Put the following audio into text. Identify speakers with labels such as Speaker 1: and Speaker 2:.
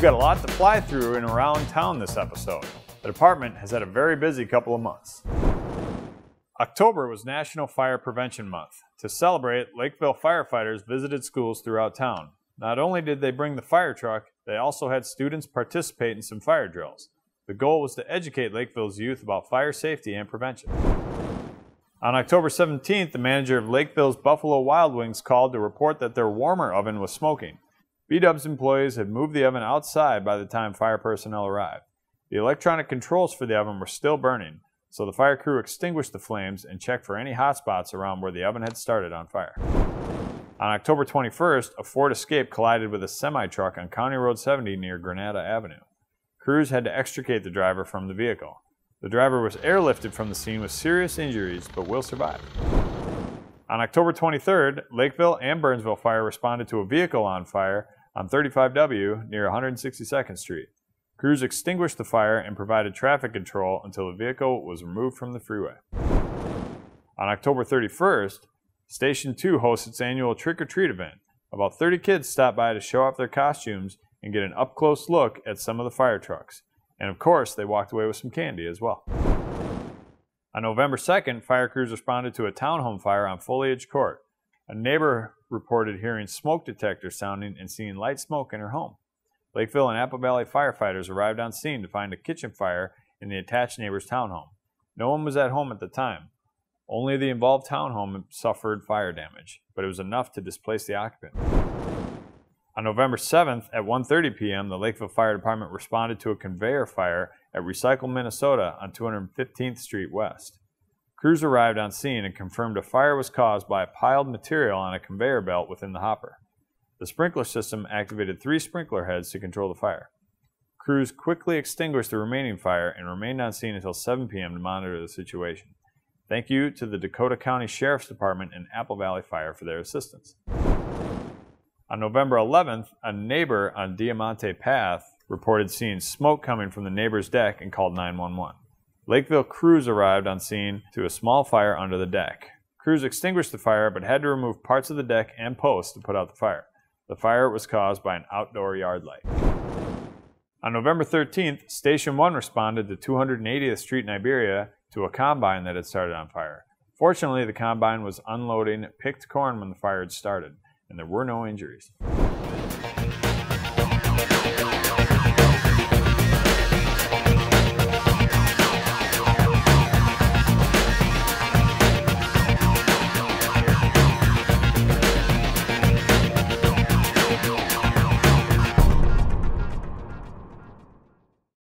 Speaker 1: got a lot to fly through and around town this episode. The department has had a very busy couple of months. October was National Fire Prevention Month. To celebrate, Lakeville firefighters visited schools throughout town. Not only did they bring the fire truck, they also had students participate in some fire drills. The goal was to educate Lakeville's youth about fire safety and prevention. On October 17th, the manager of Lakeville's Buffalo Wild Wings called to report that their warmer oven was smoking. B-Dub's employees had moved the oven outside by the time fire personnel arrived. The electronic controls for the oven were still burning, so the fire crew extinguished the flames and checked for any hot spots around where the oven had started on fire. On October 21st, a Ford Escape collided with a semi-truck on County Road 70 near Granada Avenue. Crews had to extricate the driver from the vehicle. The driver was airlifted from the scene with serious injuries, but will survive. On October 23rd, Lakeville and Burnsville Fire responded to a vehicle on fire on 35W near 162nd Street. Crews extinguished the fire and provided traffic control until the vehicle was removed from the freeway. On October 31st, Station 2 hosts its annual trick-or-treat event. About 30 kids stopped by to show off their costumes and get an up-close look at some of the fire trucks. And of course, they walked away with some candy as well. On November 2nd, fire crews responded to a townhome fire on Foliage Court. A neighbor reported hearing smoke detectors sounding and seeing light smoke in her home. Lakeville and Apple Valley firefighters arrived on scene to find a kitchen fire in the attached neighbor's townhome. No one was at home at the time. Only the involved townhome suffered fire damage, but it was enough to displace the occupant. On November 7th at 1:30 p.m., the Lakeville Fire Department responded to a conveyor fire at Recycle, Minnesota on 215th Street West. Crews arrived on scene and confirmed a fire was caused by a piled material on a conveyor belt within the hopper. The sprinkler system activated 3 sprinkler heads to control the fire. Crews quickly extinguished the remaining fire and remained on scene until 7 p.m. to monitor the situation. Thank you to the Dakota County Sheriff's Department and Apple Valley Fire for their assistance. On November 11th, a neighbor on Diamante Path reported seeing smoke coming from the neighbor's deck and called 911. Lakeville crews arrived on scene to a small fire under the deck. Crews extinguished the fire but had to remove parts of the deck and posts to put out the fire. The fire was caused by an outdoor yard light. On November 13th, Station 1 responded to 280th Street in Iberia to a combine that had started on fire. Fortunately, the combine was unloading picked corn when the fire had started, and there were no injuries.